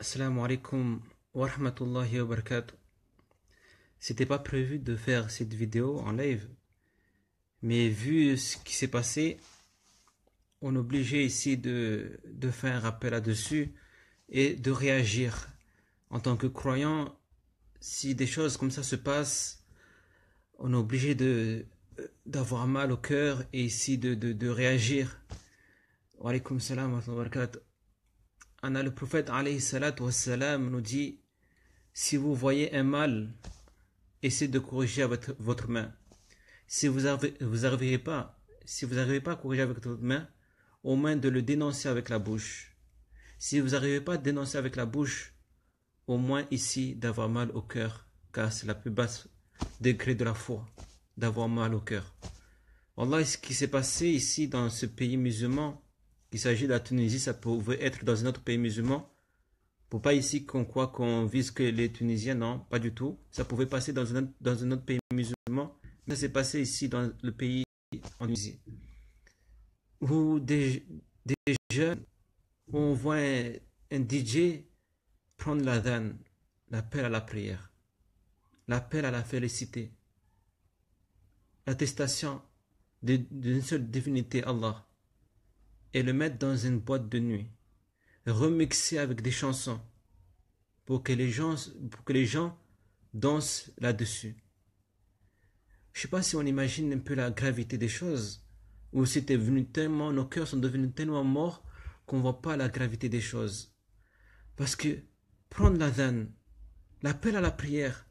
Assalamu alaikum wa rahmatullahi wa barakatuh. C'était pas prévu de faire cette vidéo en live, mais vu ce qui s'est passé, on est obligé ici de faire un rappel là-dessus et de réagir. En tant que croyant, si des choses comme ça se passent, on est obligé d'avoir mal au cœur et ici de réagir. Wa alaikum salam wa rahmatullahi wa barakatuh. Le prophète alayhi salatu wassalam nous dit: si vous voyez un mal, essayez de corriger avec votre main. Si vous n'arrivez pas à corriger avec votre main, au moins de le dénoncer avec la bouche. Si vous n'arrivez pas à dénoncer avec la bouche, au moins ici d'avoir mal au cœur, car c'est la plus basse degré de la foi, d'avoir mal au cœur. Wallah, ce qui s'est passé ici dans ce pays musulman, il s'agit de la Tunisie, ça pouvait être dans un autre pays musulman. Pour pas ici qu'on croit qu'on vise que les Tunisiens, non, pas du tout. Ça pouvait passer dans un autre pays musulman, mais ça s'est passé ici dans le pays en Tunisie. Où des jeunes, où on voit un DJ prendre l'adhan, l'appel à la prière, l'appel à la félicité, l'attestation d'une seule divinité, Allah, et le mettre dans une boîte de nuit, remixer avec des chansons pour que les gens dansent là-dessus. Je ne sais pas si on imagine un peu la gravité des choses, ou c'était devenu tellement, nos cœurs sont devenus tellement morts qu'on ne voit pas la gravité des choses. Parce que prendre l'adhan, l'appel à la prière,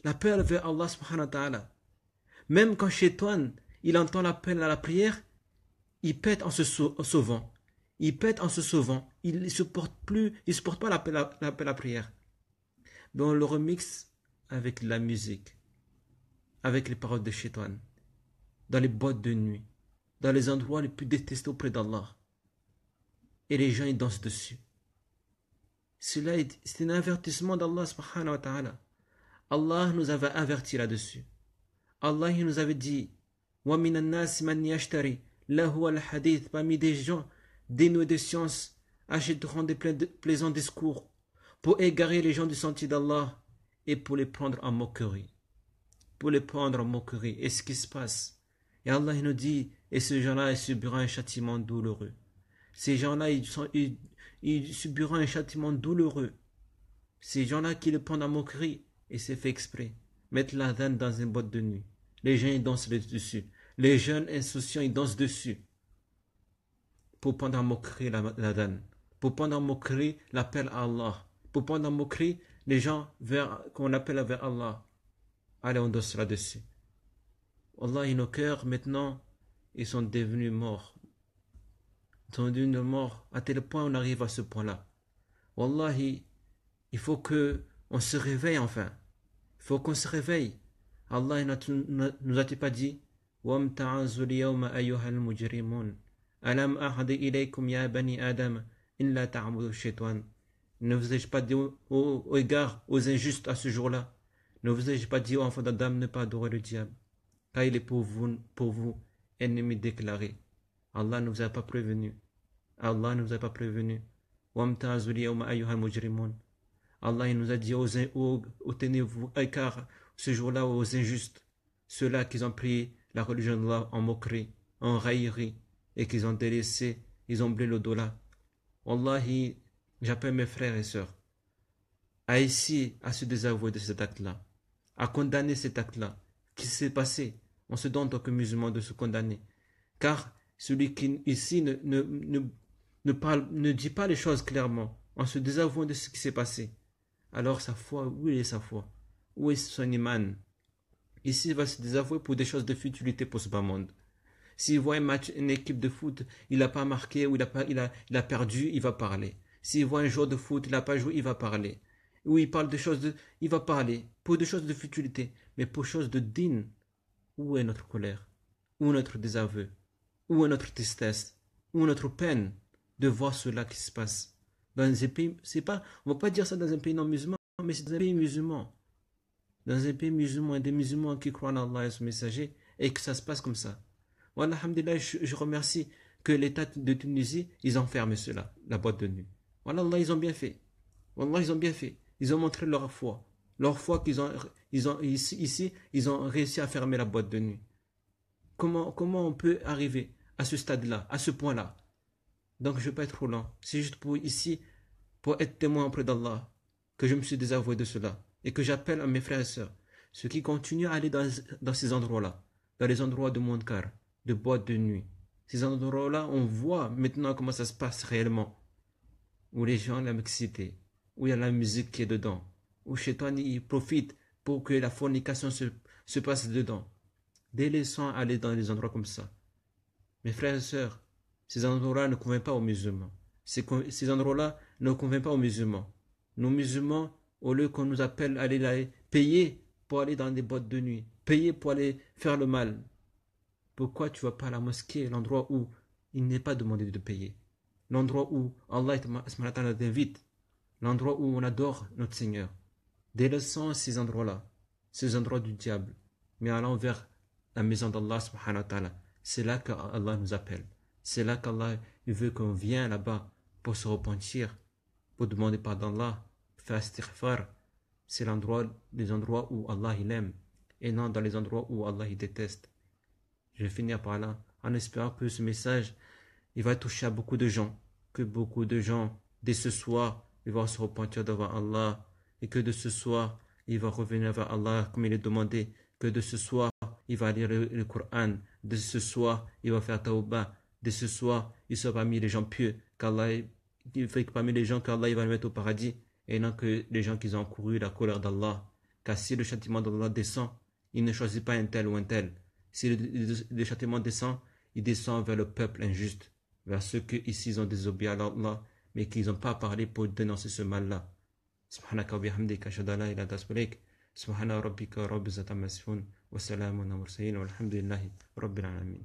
l'appel vers Allah subhanahu wa ta'ala, même quand Shaitan, il entend l'appel à la prière, il pète en se sauvant. Il pète en se sauvant. Il ne supporte pas l'appel à la prière. Mais on le remixe avec la musique, avec les paroles de Shaitan, dans les boîtes de nuit, dans les endroits les plus détestés auprès d'Allah. Et les gens, ils dansent dessus. C'est un avertissement d'Allah subhanahu wa ta'ala. Allah nous avait averti là-dessus. Allah, il nous avait dit: wa minan nas man yashtari lahu al-hadith, parmi des gens dénués de science, achèteront des plaisants discours pour égarer les gens du sentier d'Allah et pour les prendre en moquerie. Et ce qui se passe. Et Allah il nous dit: et ces gens-là, ils subiront un châtiment douloureux. Ces gens-là, ils subiront un châtiment douloureux. Ces gens-là qui le prennent en moquerie, et c'est fait exprès. Mettre l'adhan dans une boîte de nuit. Les gens, ils dansent dessus. Les jeunes insouciants, ils dansent dessus. Pour prendre en moquerie l'adhan. Pour prendre en moquerie l'appel à Allah. Pour prendre en moquerie les gens qu'on appelle vers Allah. Allez, on danse là-dessus. Allah, et nos cœurs, maintenant, ils sont devenus morts. Ils sont devenus morts. À tel point, on arrive à ce point-là. Wallahi, il faut qu'on se réveille enfin. Il faut qu'on se réveille. Allah nous a-t-il pas dit: وَامْتَعَزُوا الْيَوْمَ أَيُّهَا الْمُجْرِمُونَ أَلَمْ أَعْهَدْ إِلَيْكُمْ يَا بَنِي آدَمَ إِلَّا تَعْبُدُوا الشَّيْطَانَ. Ne vous ai-je pas dit au égard aux injustes à ce jour-là, ne vous ai-je pas dit aux enfants d'Adam ne pas adorer le diable, car il est pour vous ennemi déclaré. Allah ne vous a pas prévenu. Allah ne vous a pas prévenu. وَامْتَعَزُوا الْيَوْمَ أَيُّهَا الْمُجْرِمُونَ. Allah il nous a dit tenez-vous écart ce jour-là aux injustes, ceux-là qui ont pris la religion d'Allah en moquerie, en raillerie, et qu'ils ont délaissé, ils ont oublié l'au-delà. Wallahi, j'appelle mes frères et sœurs à se désavouer de cet acte-là, à condamner cet acte-là. Qui s'est passé? On se donne en tant que musulman de se condamner. Car celui qui ici ne dit pas les choses clairement, en se désavouant de ce qui s'est passé, alors sa foi, où est sa foi? Où est son iman? Ici, il va se désavouer pour des choses de futilité pour ce bas monde. S'il voit un match, une équipe de foot, il n'a pas marqué ou il a perdu, il va parler. S'il voit un joueur de foot, il n'a pas joué, il va parler. Ou il parle de choses il va parler pour des choses de futilité. Mais pour choses de digne, où est notre colère? Où est notre désaveu? Où est notre tristesse? Où est notre peine de voir cela qui se passe? Dans un pays, on ne va pas dire ça dans un pays non musulman, mais c'est dans un pays musulman. Dans un pays musulman, des musulmans qui croient en Allah et son messager, et que ça se passe comme ça. Voilà, alhamdulillah, je remercie que l'État de Tunisie, ils ont fermé cela, la boîte de nuit. Voilà, Allah, ils ont bien fait. Wallah, ils ont bien fait. Ils ont montré leur foi. Leur foi ici, ils ont réussi à fermer la boîte de nuit. Comment on peut arriver à ce stade-là, à ce point-là? Donc je ne vais pas être trop lent. C'est juste pour ici, pour être témoin auprès d'Allah, que je me suis désavoué de cela. Et que j'appelle à mes frères et sœurs, ceux qui continuent à aller dans ces endroits-là, dans les endroits de Munkar, de boîte de nuit. Ces endroits-là, on voit maintenant comment ça se passe réellement. Où les gens ont la mixité, où il y a la musique qui est dedans, où Shaitan il profite pour que la fornication se passe dedans. Délaissons aller dans des endroits comme ça. Mes frères et sœurs, ces endroits-là ne conviennent pas aux musulmans. Ces endroits-là ne conviennent pas aux musulmans. Nos musulmans, au lieu qu'on nous appelle à aller là, payer pour aller dans des boîtes de nuit, payer pour aller faire le mal. Pourquoi tu ne vas pas à la mosquée, l'endroit où il n'est pas demandé de payer? L'endroit où Allah t'invite, l'endroit où on adore notre Seigneur. Délaissons ces endroits-là, ces endroits du diable, mais allons vers la maison d'Allah subhanahu wa ta'ala. C'est là qu'Allah nous appelle. C'est là qu'Allah veut qu'on vienne là-bas pour se repentir, pour demander pardon à Allah, faire istighfar. C'est les endroits où Allah il aime, et non dans les endroits où Allah il déteste. Je vais finir par là, en espérant que ce message il va toucher à beaucoup de gens, que beaucoup de gens, dès ce soir, ils vont se repentir devant Allah, et que de ce soir, il va revenir vers Allah comme il est demandé, que de ce soir, il va lire le Coran, de ce soir, il va faire tawbah, de ce soir, il sera parmi les gens pieux, il fait parmi les gens qu'Allah il va le mettre au paradis, et non que les gens qui ont encouru la colère d'Allah. Car si le châtiment d'Allah descend, il ne choisit pas un tel ou un tel. Si le châtiment descend, il descend vers le peuple injuste, vers ceux qui ici ils ont désobéi à Allah, mais qu'ils n'ont pas parlé pour dénoncer ce mal-là. Subhanaka wa bihamdika ashhadu an la ilaha illa anta subhana rabbika rabbil izzati amma yasifun wa salamun ala mursalin walhamdulillahi rabbil alamin.